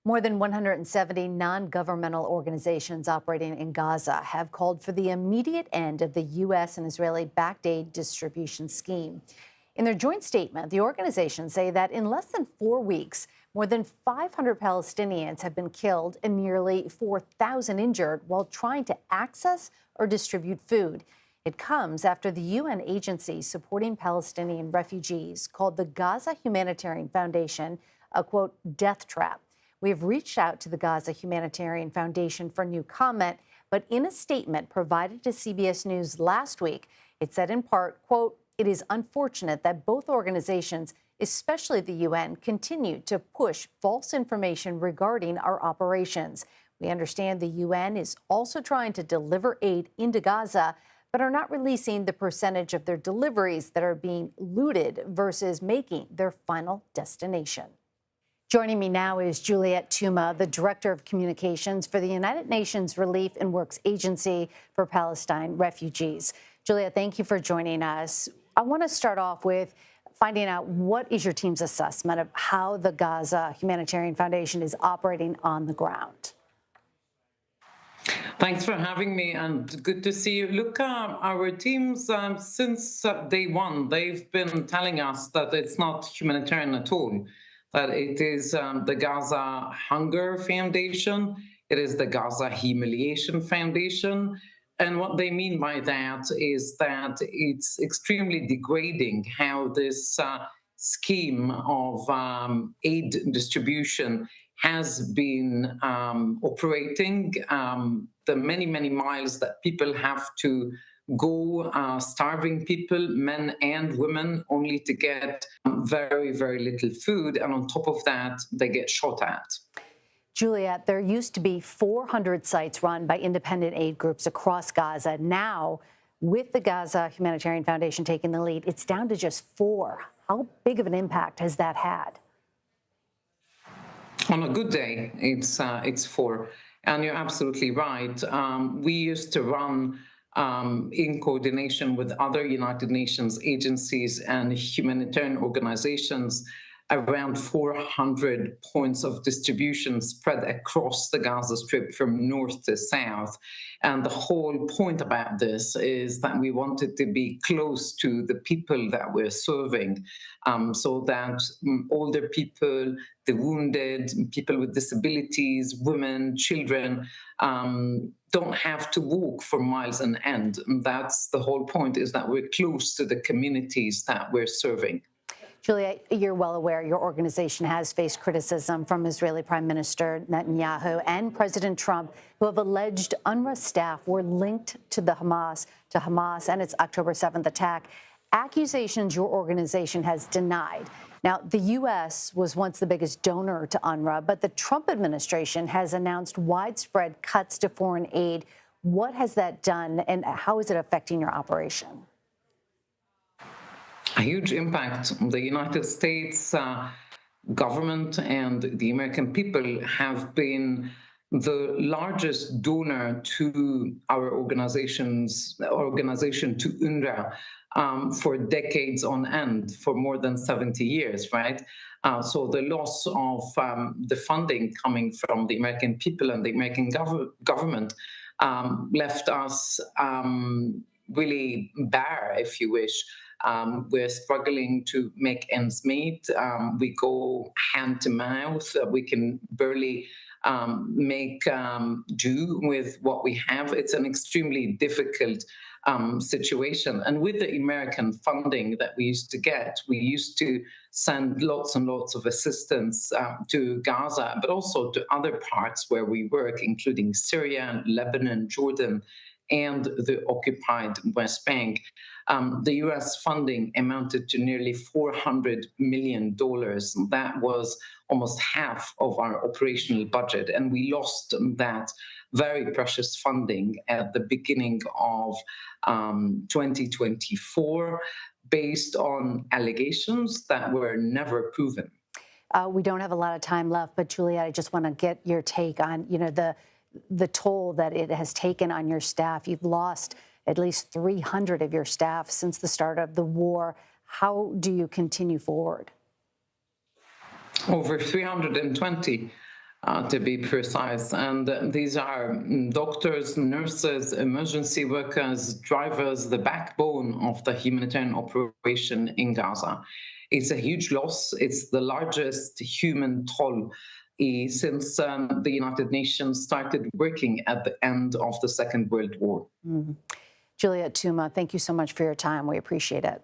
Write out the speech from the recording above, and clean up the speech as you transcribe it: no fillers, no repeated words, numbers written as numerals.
More than 170 non-governmental organizations operating in Gaza have called for the immediate end of the U.S. and Israeli-backed aid distribution scheme. In their joint statement, the organizations say that in less than 4 weeks, more than 500 Palestinians have been killed and nearly 4,000 injured while trying to access or distribute food. It comes after the UN agency supporting Palestinian refugees called the Gaza Humanitarian Foundation a, quote, death trap. We have reached out to the Gaza Humanitarian Foundation for new comment, but in a statement provided to CBS News last week, it said in part, quote, it is unfortunate that both organizations, especially the UN, continue to push false information regarding our operations. We understand the UN is also trying to deliver aid into Gaza, but are not releasing the percentage of their deliveries that are being looted versus making their final destination. Joining me now is Juliette Touma, the Director of Communications for the United Nations Relief and Works Agency for Palestine Refugees. Juliette, thank you for joining us. I want to start off with finding out what is your team's assessment of how the Gaza Humanitarian Foundation is operating on the ground. Thanks for having me, and good to see you. Look, our teams, since day one, they've been telling us that it's not humanitarian at all, that it is the Gaza Hunger Foundation, it is the Gaza Humiliation Foundation. And what they mean by that is that it's extremely degrading how this scheme of aid distribution has been operating, the many, many miles that people have to go, starving people, men and women, only to get very, very little food. And on top of that, they get shot at. Juliette, there used to be 400 sites run by independent aid groups across Gaza. Now, with the Gaza Humanitarian Foundation taking the lead, it's down to just 4. How big of an impact has that had? On a good day, it's 4. And you're absolutely right. We used to run in coordination with other United Nations agencies and humanitarian organizations, around 400 points of distribution spread across the Gaza Strip from north to south. And the whole point about this is that we wanted to be close to the people that we're serving, so that older people, the wounded, people with disabilities, women, children, don't have to walk for miles on end. And that's the whole point, is that we're close to the communities that we're serving. Juliette, you're well aware your organization has faced criticism from Israeli Prime Minister Netanyahu and President Trump, who have alleged UNRWA staff were linked to Hamas and its October 7th attack, accusations your organization has denied. Now, the U.S. was once the biggest donor to UNRWA, but the Trump administration has announced widespread cuts to foreign aid. What has that done, and how is it affecting your operation? A huge impact. The United States government and the American people have been the largest donor to our organization to UNRWA for decades on end, for more than 70 years, right? So the loss of the funding coming from the American people and the American government left us really bare, if you wish. We're struggling to make ends meet. We go hand to mouth. We can barely make do with what we have. It's an extremely difficult situation. And with the American funding that we used to get, we used to send lots and lots of assistance to Gaza, but also to other parts where we work, including Syria, Lebanon, Jordan, and the occupied West Bank. The U.S. funding amounted to nearly $400 million. That was almost half of our operational budget, and we lost that very precious funding at the beginning of 2024 based on allegations that were never proven. We don't have a lot of time left, but Juliette, I just want to get your take on, the toll that it has taken on your staff. You've lost at least 300 of your staff since the start of the war. How do you continue forward? Over 320. to be precise. And these are doctors, nurses, emergency workers, drivers, the backbone of the humanitarian operation in Gaza. It's a huge loss. It's the largest human toll since the United Nations started working at the end of the Second World War. Juliette Touma, thank you so much for your time. We appreciate it.